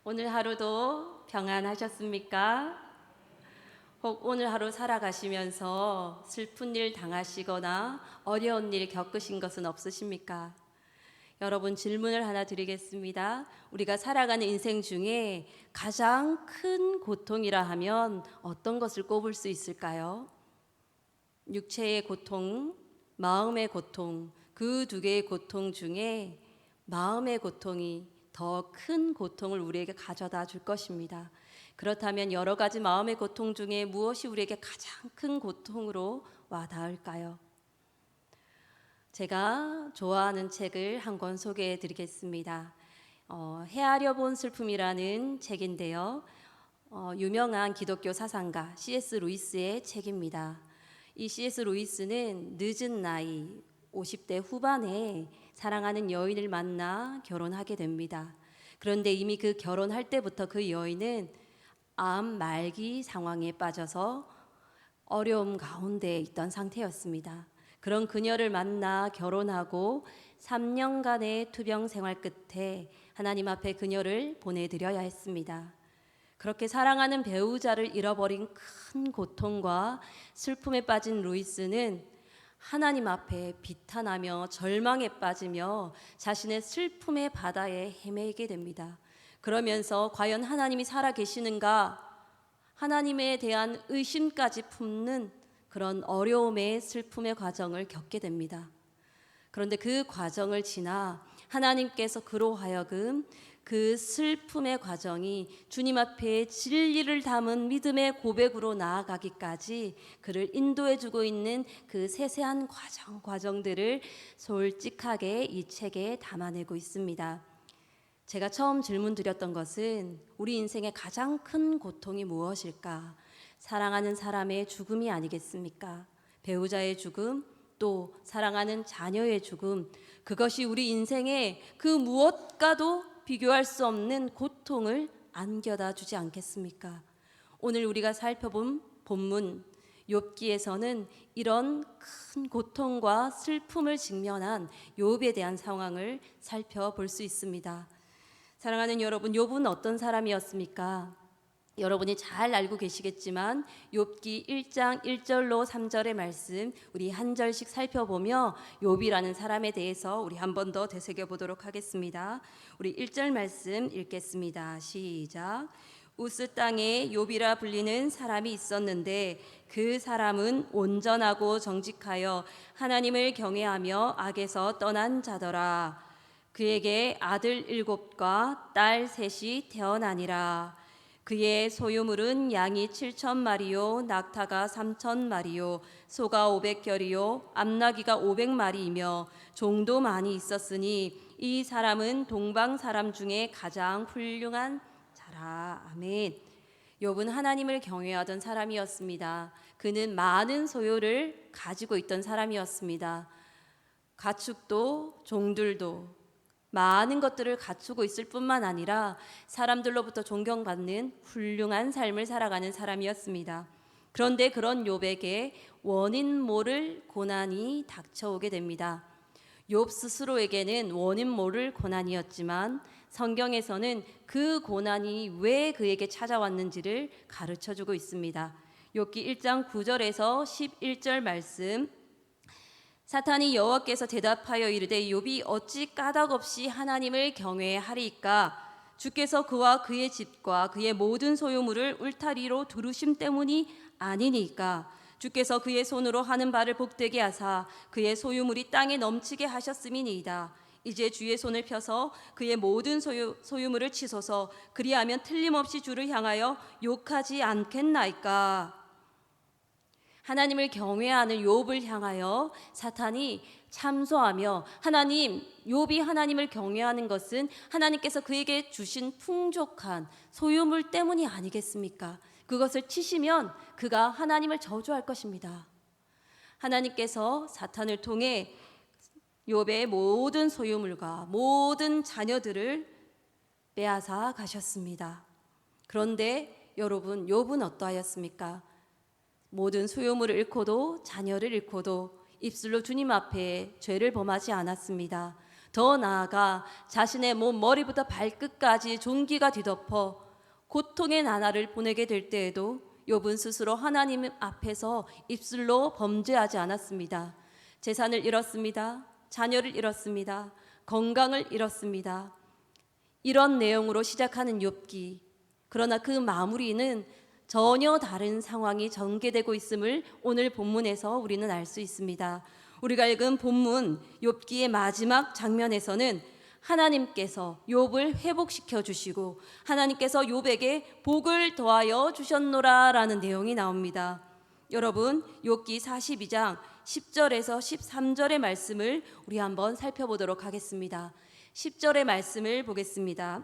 오늘 하루도 평안하셨습니까? 혹 오늘 하루 살아가시면서 슬픈 일 당하시거나 어려운 일 겪으신 것은 없으십니까? 여러분, 질문을 하나 드리겠습니다. 우리가 살아가는 인생 중에 가장 큰 고통이라 하면 어떤 것을 꼽을 수 있을까요? 육체의 고통, 마음의 고통, 그 두 개의 고통 중에 마음의 고통이 더 큰 고통을 우리에게 가져다 줄 것입니다. 그렇다면 여러 가지 마음의 고통 중에 무엇이 우리에게 가장 큰 고통으로 와 닿을까요? 제가 좋아하는 책을 한 권 소개해 드리겠습니다. 헤아려 본 슬픔이라는 책인데요. 유명한 기독교 사상가 C.S. 루이스의 책입니다. 이 C.S. 루이스는 늦은 나이 50대 후반에 사랑하는 여인을 만나 결혼하게 됩니다. 그런데 이미 그 결혼할 때부터 그 여인은 암 말기 상황에 빠져서 어려움 가운데 있던 상태였습니다. 그런 그녀를 만나 결혼하고 3년간의 투병 생활 끝에 하나님 앞에 그녀를 보내드려야 했습니다. 그렇게 사랑하는 배우자를 잃어버린 큰 고통과 슬픔에 빠진 루이스는 하나님 앞에 비탄하며 절망에 빠지며 자신의 슬픔의 바다에 헤매게 됩니다. 그러면서 과연 하나님이 살아계시는가? 하나님에 대한 의심까지 품는 그런 어려움의 슬픔의 과정을 겪게 됩니다. 그런데 그 과정을 지나 하나님께서 그로 하여금 그 슬픔의 과정이 주님 앞에 진리를 담은 믿음의 고백으로 나아가기까지 그를 인도해 주고 있는 그 세세한 과정들을 솔직하게 이 책에 담아내고 있습니다. 제가 처음 질문 드렸던 것은 우리 인생의 가장 큰 고통이 무엇일까? 사랑하는 사람의 죽음이 아니겠습니까? 배우자의 죽음, 또 사랑하는 자녀의 죽음, 그것이 우리 인생의 그 무엇과도 비교할 수 없는 고통을 안겨다 주지 않겠습니까? 오늘 우리가 살펴본 본문 욥기에서는 이런 큰 고통과 슬픔을 직면한 욥에 대한 상황을 살펴볼 수 있습니다. 사랑하는 여러분, 욥은 어떤 사람이었습니까? 여러분이 잘 알고 계시겠지만 욥기 1장 1절로 3절의 말씀 우리 한 절씩 살펴보며 욥이라는 사람에 대해서 우리 한 번 더 되새겨 보도록 하겠습니다. 우리 1절 말씀 읽겠습니다. 시작. 우스 땅에 욥이라 불리는 사람이 있었는데 그 사람은 온전하고 정직하여 하나님을 경외하며 악에서 떠난 자더라. 그에게 아들 7과 딸 3이 태어나니라. 그의 소유물은 양이 7,000마리요 낙타가 3,000마리요 소가 500결이요 암나귀가 500마리이며 종도 많이 있었으니 이 사람은 동방 사람 중에 가장 훌륭한 자라. 아멘. 욥은 하나님을 경외하던 사람이었습니다. 그는 많은 소유를 가지고 있던 사람이었습니다. 가축도 종들도 많은 것들을 갖추고 있을 뿐만 아니라 사람들로부터 존경받는 훌륭한 삶을 살아가는 사람이었습니다. 그런데 그런 욥에게 원인 모를 고난이 닥쳐오게 됩니다. 욥 스스로에게는 원인 모를 고난이었지만 성경에서는 그 고난이 왜 그에게 찾아왔는지를 가르쳐주고 있습니다. 욥기 1장 9절에서 11절 말씀, 사탄이 여호와께서 대답하여 이르되 욥이 어찌 까닭없이 하나님을 경외하리이까? 주께서 그와 그의 집과 그의 모든 소유물을 울타리로 두르심 때문이 아니니까? 주께서 그의 손으로 하는 바를 복되게 하사 그의 소유물이 땅에 넘치게 하셨음이니이다. 이제 주의 손을 펴서 그의 모든 소유물을 치소서. 그리하면 틀림없이 주를 향하여 욕하지 않겠나이까? 하나님을 경외하는 욥을 향하여 사탄이 참소하며, 하나님, 욥이 하나님을 경외하는 것은 하나님께서 그에게 주신 풍족한 소유물 때문이 아니겠습니까? 그것을 치시면 그가 하나님을 저주할 것입니다. 하나님께서 사탄을 통해 욥의 모든 소유물과 모든 자녀들을 빼앗아 가셨습니다. 그런데 여러분, 욥은 어떠하였습니까? 모든 소유물을 잃고도 자녀를 잃고도 입술로 주님 앞에 죄를 범하지 않았습니다. 더 나아가 자신의 몸 머리부터 발끝까지 종기가 뒤덮어 고통의 나날을 보내게 될 때에도 욥은 스스로 하나님 앞에서 입술로 범죄하지 않았습니다. 재산을 잃었습니다. 자녀를 잃었습니다. 건강을 잃었습니다. 이런 내용으로 시작하는 욥기. 그러나 그 마무리는 전혀 다른 상황이 전개되고 있음을 오늘 본문에서 우리는 알 수 있습니다. 우리가 읽은 본문 욥기의 마지막 장면에서는 하나님께서 욥을 회복시켜 주시고 하나님께서 욥에게 복을 더하여 주셨노라라는 내용이 나옵니다. 여러분, 욥기 42장 10절에서 13절의 말씀을 우리 한번 살펴보도록 하겠습니다. 10절의 말씀을 보겠습니다.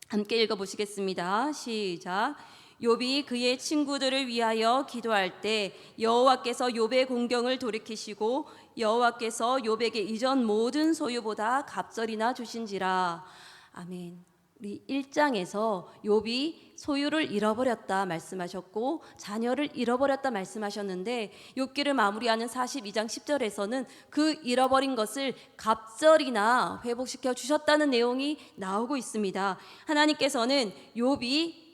함께 읽어보시겠습니다. 시작. 욥이 그의 친구들을 위하여 기도할 때 여호와께서 욥의 공경을 돌이키시고 여호와께서 욥에게 이전 모든 소유보다 갑절이나 주신지라. 아멘. 우리 1장에서 욥이 소유를 잃어버렸다 말씀하셨고 자녀를 잃어버렸다 말씀하셨는데 욥기를 마무리하는 42장 10절에서는 그 잃어버린 것을 갑절이나 회복시켜 주셨다는 내용이 나오고 있습니다. 하나님께서는 욥이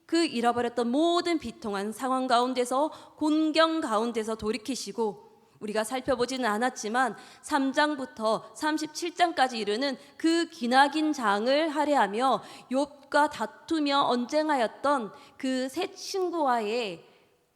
그 잃어버렸던 모든 비통한 상황 가운데서 곤경 가운데서 돌이키시고 우리가 살펴보지는 않았지만 3장부터 37장까지 이르는 그 기나긴 장을 할애하며 욥과 다투며 언쟁하였던 그 세 친구와의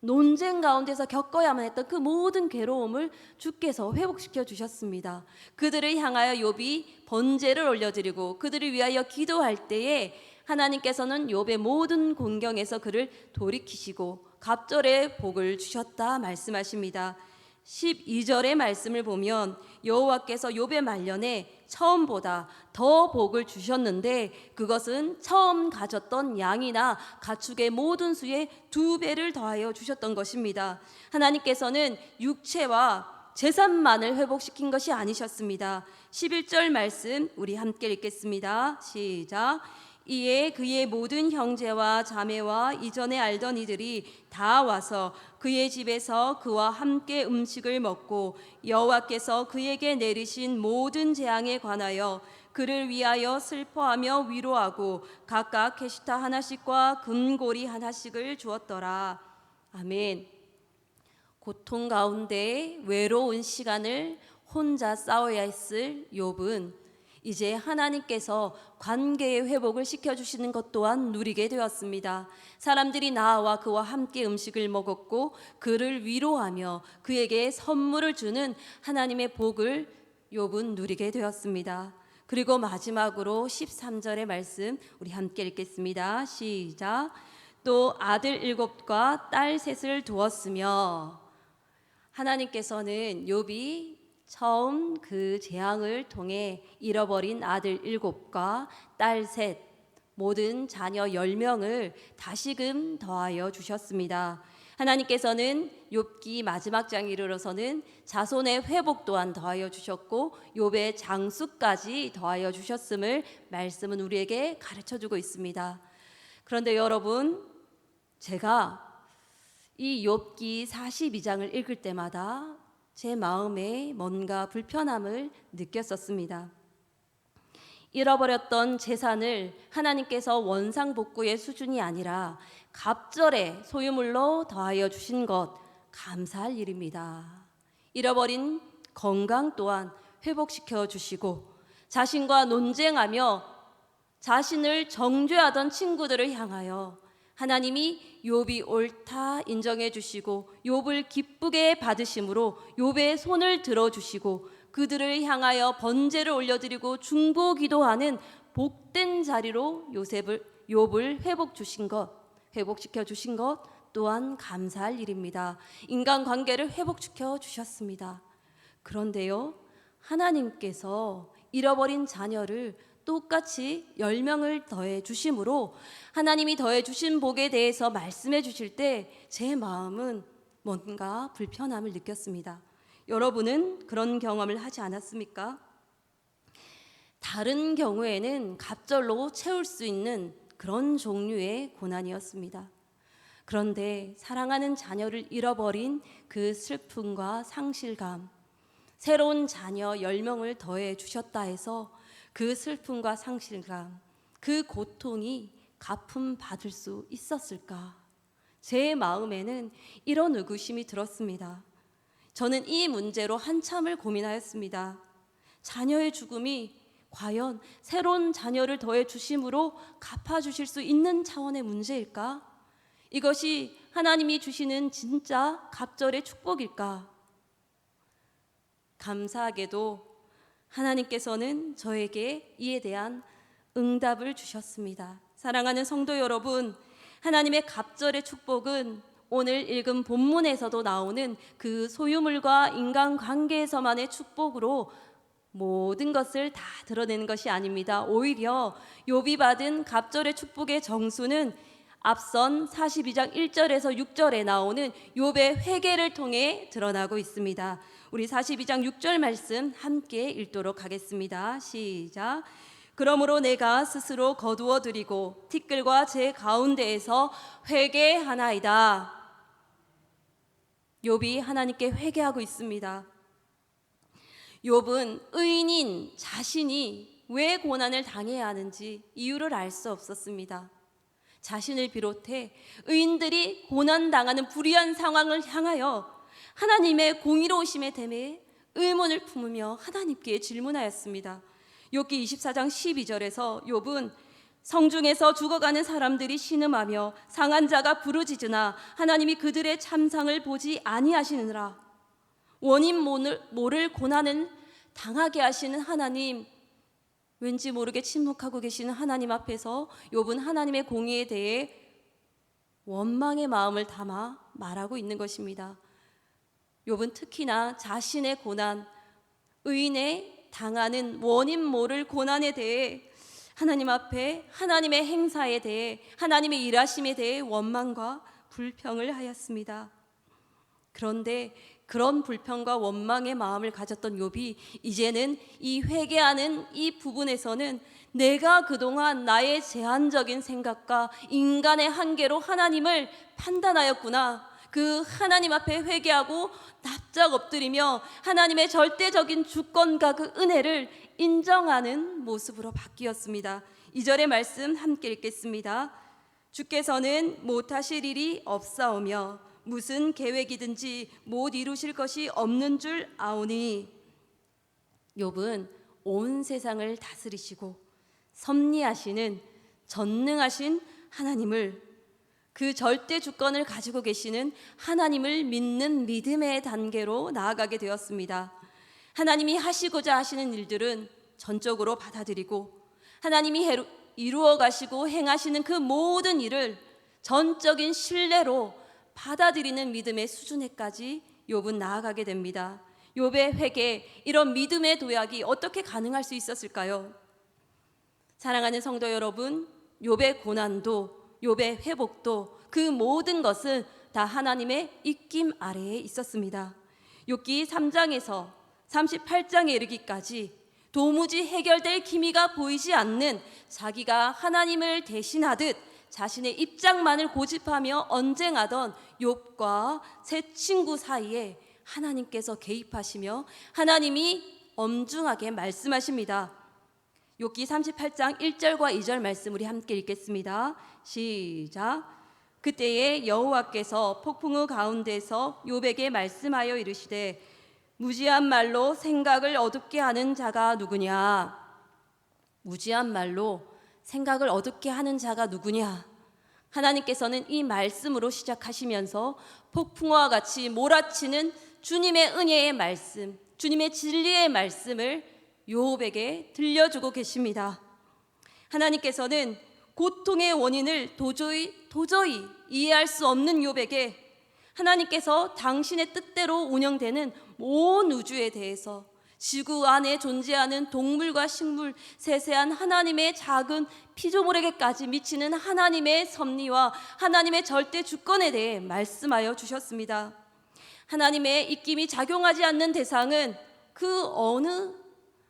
논쟁 가운데서 겪어야만 했던 그 모든 괴로움을 주께서 회복시켜 주셨습니다. 그들을 향하여 욥이 번제를 올려드리고 그들을 위하여 기도할 때에 하나님께서는 욥의 모든 곤경에서 그를 돌이키시고 갑절의 복을 주셨다 말씀하십니다. 12절의 말씀을 보면 여호와께서 욥의 말년에 처음보다 더 복을 주셨는데 그것은 처음 가졌던 양이나 가축의 모든 수의 2배를 더하여 주셨던 것입니다. 하나님께서는 육체와 재산만을 회복시킨 것이 아니셨습니다. 11절 말씀 우리 함께 읽겠습니다. 시작. 이에 그의 모든 형제와 자매와 이전에 알던 이들이 다 와서 그의 집에서 그와 함께 음식을 먹고 여호와께서 그에게 내리신 모든 재앙에 관하여 그를 위하여 슬퍼하며 위로하고 각각 게시타 하나씩과 금고리 하나씩을 주었더라. 아멘. 고통 가운데 외로운 시간을 혼자 싸워야 했을 욥은 이제 하나님께서 관계의 회복을 시켜주시는 것 또한 누리게 되었습니다. 사람들이 나와 그와 함께 음식을 먹었고 그를 위로하며 그에게 선물을 주는 하나님의 복을 욥은 누리게 되었습니다. 그리고 마지막으로 13절의 말씀 우리 함께 읽겠습니다. 시작. 또 아들 7과 딸 3을 두었으며 하나님께서는 욥이 처음 그 재앙을 통해 잃어버린 아들 7과 딸 3, 모든 자녀 10명을 다시금 더하여 주셨습니다. 하나님께서는 욥기 마지막 장에 이르러서는 자손의 회복 또한 더하여 주셨고 욥의 장수까지 더하여 주셨음을 말씀은 우리에게 가르쳐주고 있습니다. 그런데 여러분, 제가 이 욥기 42장을 읽을 때마다 제 마음에 뭔가 불편함을 느꼈었습니다. 잃어버렸던 재산을 하나님께서 원상복구의 수준이 아니라 갑절의 소유물로 더하여 주신 것 감사할 일입니다. 잃어버린 건강 또한 회복시켜 주시고 자신과 논쟁하며 자신을 정죄하던 친구들을 향하여 하나님이 욥이 옳다 인정해 주시고 욥을 기쁘게 받으심으로 욥의 손을 들어 주시고 그들을 향하여 번제를 올려드리고 중보 기도하는 복된 자리로 욥을 회복시켜 주신 것 또한 감사할 일입니다. 인간관계를 회복시켜 주셨습니다. 그런데요, 하나님께서 잃어버린 자녀를 똑같이 10명을 더해 주심으로 하나님이 더해 주신 복에 대해서 말씀해 주실 때 제 마음은 뭔가 불편함을 느꼈습니다. 여러분은 그런 경험을 하지 않았습니까? 다른 경우에는 갑절로 채울 수 있는 그런 종류의 고난이었습니다. 그런데 사랑하는 자녀를 잃어버린 그 슬픔과 상실감, 새로운 자녀 10명을 더해 주셨다 해서 그 슬픔과 상실감, 그 고통이 갚음 받을 수 있었을까? 제 마음에는 이런 의구심이 들었습니다. 저는 이 문제로 한참을 고민하였습니다. 자녀의 죽음이 과연 새로운 자녀를 더해 주심으로 갚아주실 수 있는 차원의 문제일까? 이것이 하나님이 주시는 진짜 갑절의 축복일까? 감사하게도 하나님께서는 저에게 이에 대한 응답을 주셨습니다. 사랑하는 성도 여러분, 하나님의 갑절의 축복은 오늘 읽은 본문에서도 나오는 그 소유물과 인간관계에서만의 축복으로 모든 것을 다 드러내는 것이 아닙니다. 오히려 욥이 받은 갑절의 축복의 정수는 앞선 42장 1절에서 6절에 나오는 욥의 회개를 통해 드러나고 있습니다. 우리 42장 6절 말씀 함께 읽도록 하겠습니다. 시작. 그러므로 내가 스스로 거두어 드리고 티끌과 제 가운데에서 회개하나이다. 욥이 하나님께 회개하고 있습니다. 욥은 의인인 자신이 왜 고난을 당해야 하는지 이유를 알 수 없었습니다. 자신을 비롯해 의인들이 고난당하는 불의한 상황을 향하여 하나님의 공의로우심에 대해 의문을 품으며 하나님께 질문하였습니다. 욥기 24장 12절에서 욥은 성중에서 죽어가는 사람들이 신음하며 상한 자가 부르짖으나 하나님이 그들의 참상을 보지 아니하시느라, 원인 모를 고난을 당하게 하시는 하나님, 왠지 모르게 침묵하고 계시는 하나님 앞에서 욥은 하나님의 공의에 대해 원망의 마음을 담아 말하고 있는 것입니다. 욥은 특히나 자신의 고난, 의인의 당하는 원인 모를 고난에 대해 하나님 앞에 하나님의 행사에 대해 하나님의 일하심에 대해 원망과 불평을 하였습니다. 그런데 그런 불평과 원망의 마음을 가졌던 욥이 이제는 이 회개하는 이 부분에서는 내가 그동안 나의 제한적인 생각과 인간의 한계로 하나님을 판단하였구나, 그 하나님 앞에 회개하고 납작 엎드리며 하나님의 절대적인 주권과 그 은혜를 인정하는 모습으로 바뀌었습니다. 2절의 말씀 함께 읽겠습니다. 주께서는 못하실 일이 없사오며 무슨 계획이든지 못 이루실 것이 없는 줄 아오니. 욥은 온 세상을 다스리시고 섭리하시는 전능하신 하나님을, 그 절대 주권을 가지고 계시는 하나님을 믿는 믿음의 단계로 나아가게 되었습니다. 하나님이 하시고자 하시는 일들은 전적으로 받아들이고 하나님이 이루어 가시고 행하시는 그 모든 일을 전적인 신뢰로 받아들이는 믿음의 수준에까지 욥은 나아가게 됩니다. 욥의 회개, 이런 믿음의 도약이 어떻게 가능할 수 있었을까요? 사랑하는 성도 여러분, 욥의 고난도 욥의 회복도 그 모든 것은 다 하나님의 입김 아래에 있었습니다. 욥기 3장에서 38장에 이르기까지 도무지 해결될 기미가 보이지 않는, 자기가 하나님을 대신하듯 자신의 입장만을 고집하며 언쟁하던 욥과 세 친구 사이에 하나님께서 개입하시며 하나님이 엄중하게 말씀하십니다. 욥기 38장 1절과 2절 말씀 우리 함께 읽겠습니다. 시작. 그때에 여호와께서 폭풍우 가운데서 욥에게 말씀하여 이르시되 무지한 말로 생각을 어둡게 하는 자가 누구냐? 무지한 말로 생각을 어둡게 하는 자가 누구냐? 하나님께서는 이 말씀으로 시작하시면서 폭풍우와 같이 몰아치는 주님의 은혜의 말씀, 주님의 진리의 말씀을 욥에게 들려주고 계십니다. 하나님께서는 고통의 원인을 도저히 이해할 수 없는 욥에게 하나님께서 당신의 뜻대로 운영되는 온 우주에 대해서, 지구 안에 존재하는 동물과 식물, 세세한 하나님의 작은 피조물에게까지 미치는 하나님의 섭리와 하나님의 절대 주권에 대해 말씀하여 주셨습니다. 하나님의 입김이 작용하지 않는 대상은 그 어느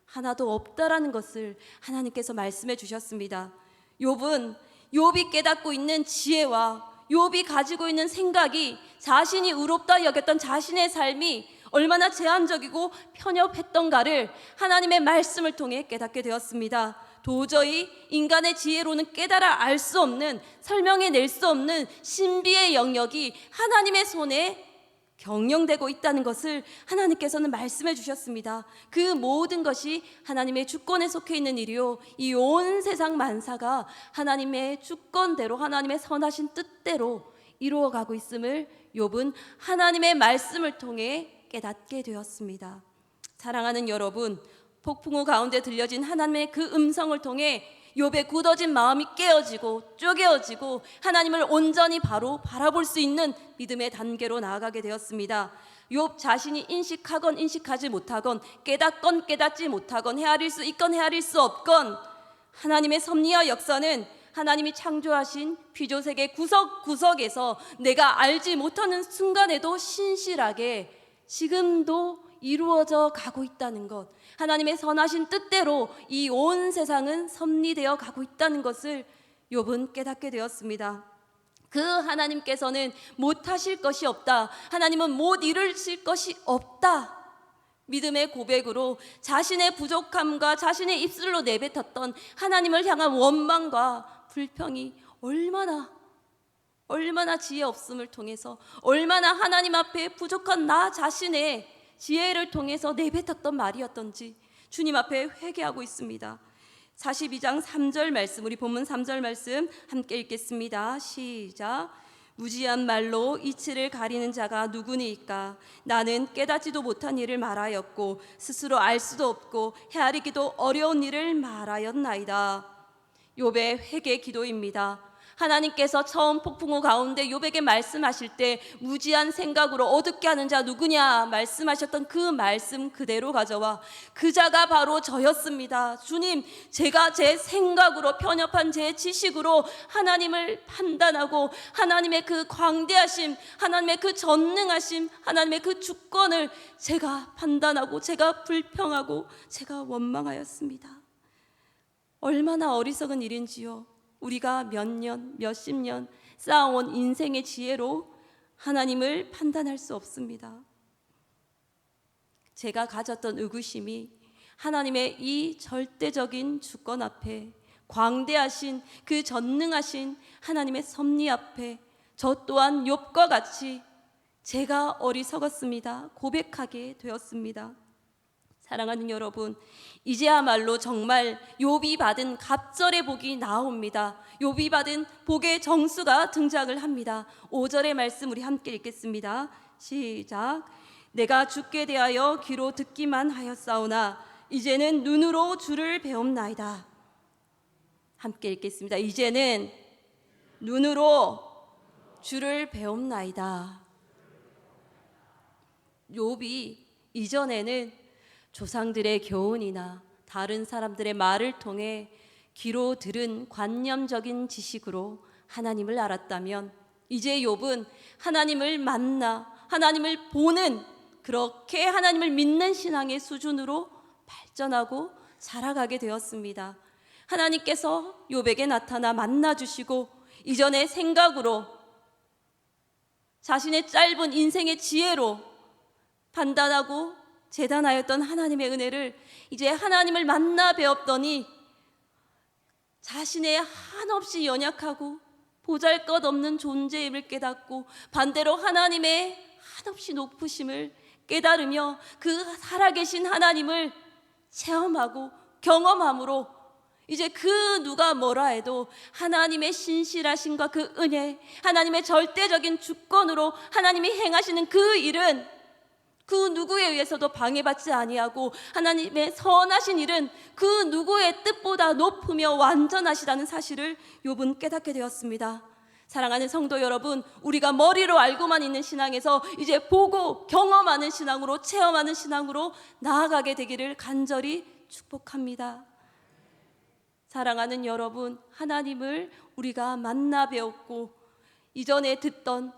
하나도 없다라는 것을 하나님께서 말씀해 주셨습니다. 욥이 깨닫고 있는 지혜와 욥이 가지고 있는 생각이, 자신이 의롭다 여겼던 자신의 삶이 얼마나 제한적이고 편협했던가를 하나님의 말씀을 통해 깨닫게 되었습니다. 도저히 인간의 지혜로는 깨달아 알 수 없는, 설명해낼 수 없는 신비의 영역이 하나님의 손에 경영되고 있다는 것을 하나님께서는 말씀해 주셨습니다. 그 모든 것이 하나님의 주권에 속해 있는 일이요, 이 온 세상 만사가 하나님의 주권대로, 하나님의 선하신 뜻대로 이루어가고 있음을 욥은 하나님의 말씀을 통해 깨닫게 되었습니다. 사랑하는 여러분, 폭풍우 가운데 들려진 하나님의 그 음성을 통해 욥의 굳어진 마음이 깨어지고 쪼개어지고 하나님을 온전히 바로 바라볼 수 있는 믿음의 단계로 나아가게 되었습니다. 욥 자신이 인식하건 인식하지 못하건, 깨닫건 깨닫지 못하건, 헤아릴 수 있건 헤아릴 수 없건, 하나님의 섭리와 역사는 하나님이 창조하신 피조세계 구석구석에서 내가 알지 못하는 순간에도 신실하게 지금도 이루어져 가고 있다는 것, 하나님의 선하신 뜻대로 이 온 세상은 섭리되어 가고 있다는 것을 욥은 깨닫게 되었습니다. 그 하나님께서는 못하실 것이 없다, 하나님은 못 이루실 것이 없다, 믿음의 고백으로 자신의 부족함과 자신의 입술로 내뱉었던 하나님을 향한 원망과 불평이 얼마나 지혜 없음을 통해서, 얼마나 하나님 앞에 부족한 나 자신의 지혜를 통해서 내뱉었던 말이었던지 주님 앞에 회개하고 있습니다. 42장 3절 말씀, 우리 본문 3절 말씀 함께 읽겠습니다. 시작. 무지한 말로 이치를 가리는 자가 누구니까? 나는 깨닫지도 못한 일을 말하였고 스스로 알 수도 없고 헤아리기도 어려운 일을 말하였나이다. 욥의 회개 기도입니다. 하나님께서 처음 폭풍우 가운데 욥에게 말씀하실 때 무지한 생각으로 어둡게 하는 자 누구냐 말씀하셨던 그 말씀 그대로 가져와 그 자가 바로 저였습니다. 주님, 제가 제 생각으로, 편협한 제 지식으로 하나님을 판단하고 하나님의 그 광대하심, 하나님의 그 전능하심, 하나님의 그 주권을 제가 판단하고 제가 불평하고 제가 원망하였습니다. 얼마나 어리석은 일인지요. 우리가 몇 년, 몇십 년 쌓아온 인생의 지혜로 하나님을 판단할 수 없습니다. 제가 가졌던 의구심이 하나님의 이 절대적인 주권 앞에, 광대하신 그 전능하신 하나님의 섭리 앞에 저 또한 욥과 같이 제가 어리석었습니다. 고백하게 되었습니다. 사랑하는 여러분, 이제야말로 정말 욥이 받은 갑절의 복이 나옵니다. 욥이 받은 복의 정수가 등장을 합니다. 5절의 말씀 우리 함께 읽겠습니다. 시작. 내가 주께 대하여 귀로 듣기만 하였사오나 이제는 눈으로 주를 배움나이다. 함께 읽겠습니다. 이제는 눈으로 주를 배움나이다. 욥이 이전에는 조상들의 교훈이나 다른 사람들의 말을 통해 귀로 들은 관념적인 지식으로 하나님을 알았다면, 이제 욥은 하나님을 만나 하나님을 보는, 그렇게 하나님을 믿는 신앙의 수준으로 발전하고 자라가게 되었습니다. 하나님께서 욥에게 나타나 만나주시고 이전의 생각으로, 자신의 짧은 인생의 지혜로 판단하고 재단하였던 하나님의 은혜를 이제 하나님을 만나 배웠더니 자신의 한없이 연약하고 보잘것없는 존재임을 깨닫고 반대로 하나님의 한없이 높으심을 깨달으며 그 살아계신 하나님을 체험하고 경험함으로 이제 그 누가 뭐라 해도 하나님의 신실하심과 그 은혜, 하나님의 절대적인 주권으로 하나님이 행하시는 그 일은 그 누구에 의해서도 방해받지 아니하고 하나님의 선하신 일은 그 누구의 뜻보다 높으며 완전하시다는 사실을 욥은 깨닫게 되었습니다. 사랑하는 성도 여러분, 우리가 머리로 알고만 있는 신앙에서 이제 보고 경험하는 신앙으로, 체험하는 신앙으로 나아가게 되기를 간절히 축복합니다. 사랑하는 여러분, 하나님을 우리가 만나 배웠고 이전에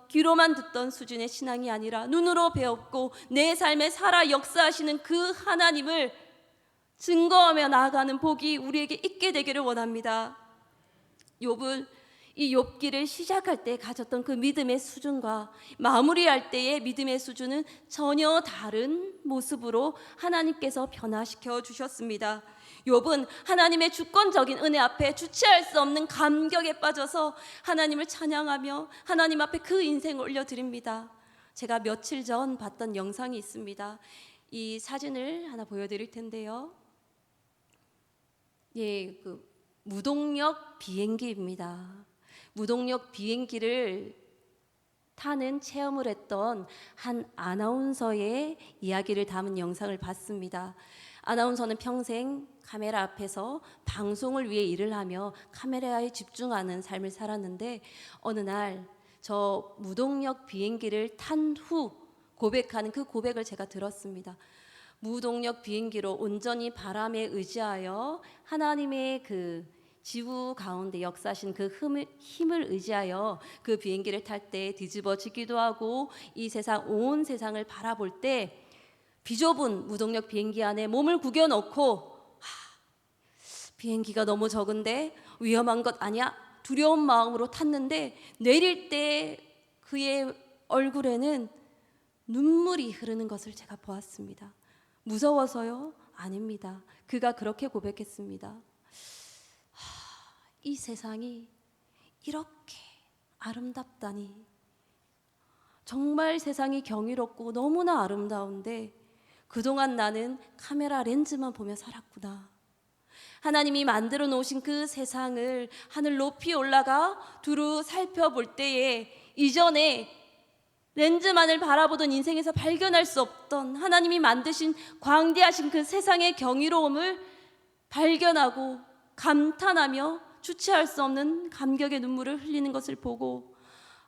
귀로만 듣던 수준의 신앙이 아니라 눈으로 배웠고 내 삶에 살아 역사하시는 그 하나님을 증거하며 나아가는 복이 우리에게 있게 되기를 원합니다. 욥은 이 욥기를 시작할 때 가졌던 그 믿음의 수준과 마무리할 때의 믿음의 수준은 전혀 다른 모습으로 하나님께서 변화시켜 주셨습니다. 욥은 하나님의 주권적인 은혜 앞에 주체할 수 없는 감격에 빠져서 하나님을 찬양하며 하나님 앞에 그 인생을 올려드립니다. 제가 며칠 전 봤던 영상이 있습니다. 이 사진을 하나 보여드릴 텐데요. 예, 그 무동력 비행기입니다. 무동력 비행기를 타는 체험을 했던 한 아나운서의 이야기를 담은 영상을 봤습니다. 아나운서는 평생 카메라 앞에서 방송을 위해 일을 하며 카메라에 집중하는 삶을 살았는데 어느 날 저 무동력 비행기를 탄 후 고백하는 그 고백을 제가 들었습니다. 무동력 비행기로 온전히 바람에 의지하여 하나님의 그 지구 가운데 역사하신 그 힘을 의지하여 그 비행기를 탈 때 뒤집어지기도 하고 이 세상 온 세상을 바라볼 때 비좁은 무동력 비행기 안에 몸을 구겨 넣고 비행기가 너무 적은데 위험한 것 아니야? 두려운 마음으로 탔는데 내릴 때 그의 얼굴에는 눈물이 흐르는 것을 제가 보았습니다. 무서워서요? 아닙니다. 그가 그렇게 고백했습니다. 이 세상이 이렇게 아름답다니. 정말 세상이 경이롭고 너무나 아름다운데 그동안 나는 카메라 렌즈만 보며 살았구나. 하나님이 만들어 놓으신 그 세상을 하늘 높이 올라가 두루 살펴볼 때에 이전에 렌즈만을 바라보던 인생에서 발견할 수 없던 하나님이 만드신 광대하신 그 세상의 경이로움을 발견하고 감탄하며 주체할 수 없는 감격의 눈물을 흘리는 것을 보고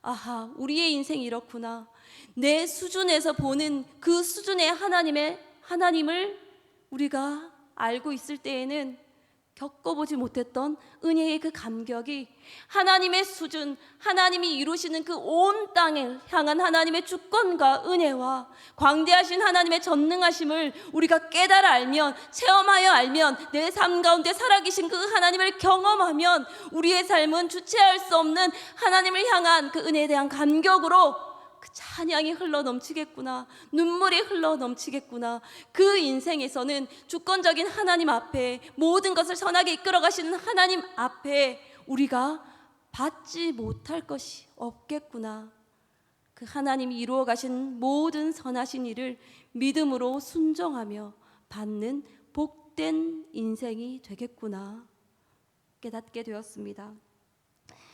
아하, 우리의 인생이 이렇구나. 내 수준에서 보는 그 수준의 하나님을 우리가 알고 있을 때에는 겪어보지 못했던 은혜의 그 감격이 하나님의 수준, 하나님이 이루시는 그 온 땅을 향한 하나님의 주권과 은혜와 광대하신 하나님의 전능하심을 우리가 깨달아 알면, 체험하여 알면, 내 삶 가운데 살아계신 그 하나님을 경험하면 우리의 삶은 주체할 수 없는 하나님을 향한 그 은혜에 대한 감격으로 그 찬양이 흘러 넘치겠구나, 눈물이 흘러 넘치겠구나. 그 인생에서는 주권적인 하나님 앞에, 모든 것을 선하게 이끌어 가시는 하나님 앞에 우리가 받지 못할 것이 없겠구나. 그 하나님이 이루어 가신 모든 선하신 일을 믿음으로 순종하며 받는 복된 인생이 되겠구나 깨닫게 되었습니다.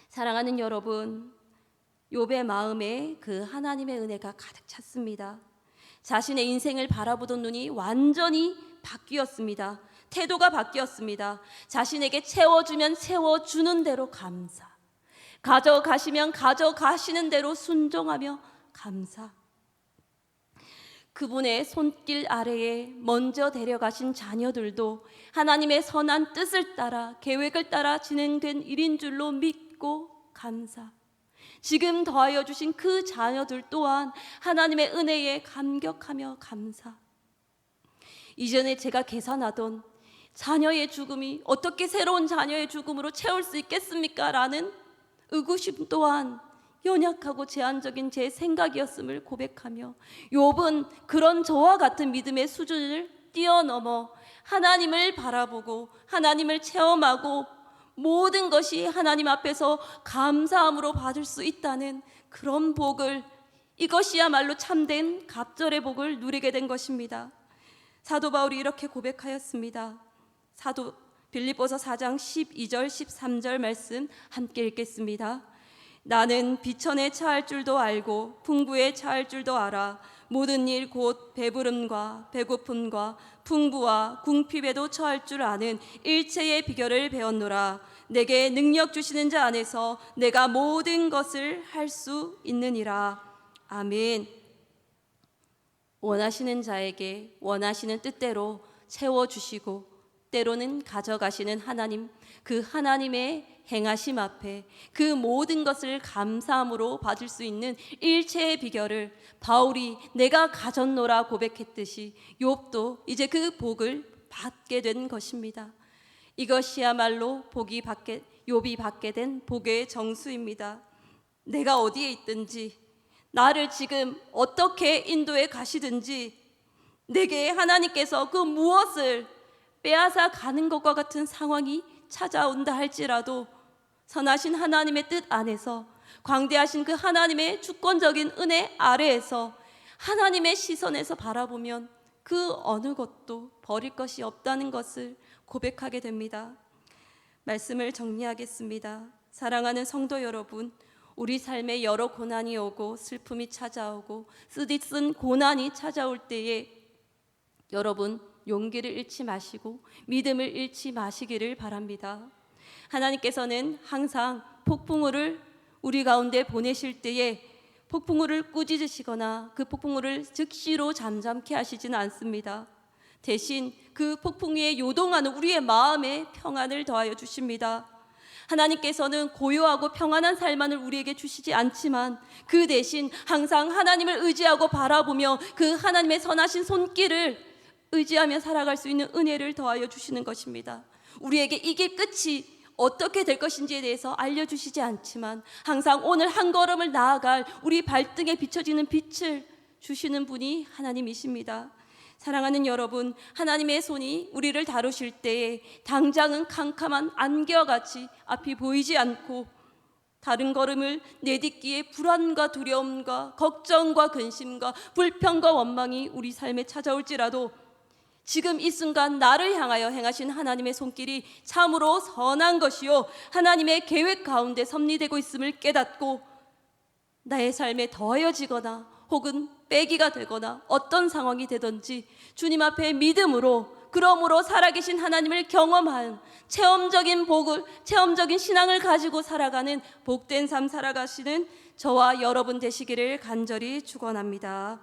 사랑하는 여러분, 욥의 마음에 그 하나님의 은혜가 가득 찼습니다. 자신의 인생을 바라보던 눈이 완전히 바뀌었습니다. 태도가 바뀌었습니다. 자신에게 채워주면 채워주는 대로 감사, 가져가시면 가져가시는 대로 순종하며 감사. 그분의 손길 아래에 먼저 데려가신 자녀들도 하나님의 선한 뜻을 따라, 계획을 따라 진행된 일인 줄로 믿고 감사. 지금 더하여 주신 그 자녀들 또한 하나님의 은혜에 감격하며 감사. 이전에 제가 계산하던 자녀의 죽음이 어떻게 새로운 자녀의 죽음으로 채울 수 있겠습니까? 라는 의구심 또한 연약하고 제한적인 제 생각이었음을 고백하며 욥은 그런 저와 같은 믿음의 수준을 뛰어넘어 하나님을 바라보고 하나님을 체험하고 모든 것이 하나님 앞에서 감사함으로 받을 수 있다는 그런 복을, 이것이야말로 참된 갑절의 복을 누리게 된 것입니다. 사도 바울이 이렇게 고백하였습니다. 사도 빌립보서 4장 12절 13절 말씀 함께 읽겠습니다. 나는 비천에 처할 줄도 알고 풍부에 처할 줄도 알아. 모든 일 곧 배부름과 배고픔과 풍부와 궁핍에도 처할 줄 아는 일체의 비결을 배웠노라. 내게 능력 주시는 자 안에서 내가 모든 것을 할 수 있느니라. 아멘. 원하시는 자에게 원하시는 뜻대로 채워주시고 때로는 가져가시는 하나님, 그 하나님의 행하심 앞에 그 모든 것을 감사함으로 받을 수 있는 일체의 비결을 바울이 내가 가졌노라 고백했듯이 욥도 이제 그 복을 받게 된 것입니다. 이것이야말로 욥이 받게 된 복의 정수입니다. 내가 어디에 있든지, 나를 지금 어떻게 인도해 가시든지, 내게 하나님께서 그 무엇을 빼앗아 가는 것과 같은 상황이 찾아온다 할지라도 선하신 하나님의 뜻 안에서, 광대하신 그 하나님의 주권적인 은혜 아래에서 하나님의 시선에서 바라보면 그 어느 것도 버릴 것이 없다는 것을 고백하게 됩니다. 말씀을 정리하겠습니다. 사랑하는 성도 여러분, 우리 삶에 여러 고난이 오고 슬픔이 찾아오고 쓰디쓴 고난이 찾아올 때에 여러분 용기를 잃지 마시고 믿음을 잃지 마시기를 바랍니다. 하나님께서는 항상 폭풍우를 우리 가운데 보내실 때에 폭풍우를 꾸짖으시거나 그 폭풍우를 즉시로 잠잠케 하시지는 않습니다. 대신 그 폭풍 위에 요동하는 우리의 마음에 평안을 더하여 주십니다. 하나님께서는 고요하고 평안한 삶만을 우리에게 주시지 않지만 그 대신 항상 하나님을 의지하고 바라보며 그 하나님의 선하신 손길을 의지하며 살아갈 수 있는 은혜를 더하여 주시는 것입니다. 우리에게 이게 끝이 어떻게 될 것인지에 대해서 알려주시지 않지만 항상 오늘 한 걸음을 나아갈 우리 발등에 비춰지는 빛을 주시는 분이 하나님이십니다. 사랑하는 여러분, 하나님의 손이 우리를 다루실 때에 당장은 캄캄한 안개와같이 앞이 보이지 않고 다른 걸음을 내딛기에 불안과 두려움과 걱정과 근심과 불평과 원망이 우리 삶에 찾아올지라도 지금 이 순간 나를 향하여 행하신 하나님의 손길이 참으로 선한 것이요 하나님의 계획 가운데 섭리되고 있음을 깨닫고 나의 삶에 더해지거나 혹은 빼기가 되거나 어떤 상황이 되든지 주님 앞에 믿음으로 그러므로 살아계신 하나님을 경험한 체험적인 체험적인 신앙을 가지고 살아가는 복된 삶 살아가시는 저와 여러분 되시기를 간절히 축원합니다.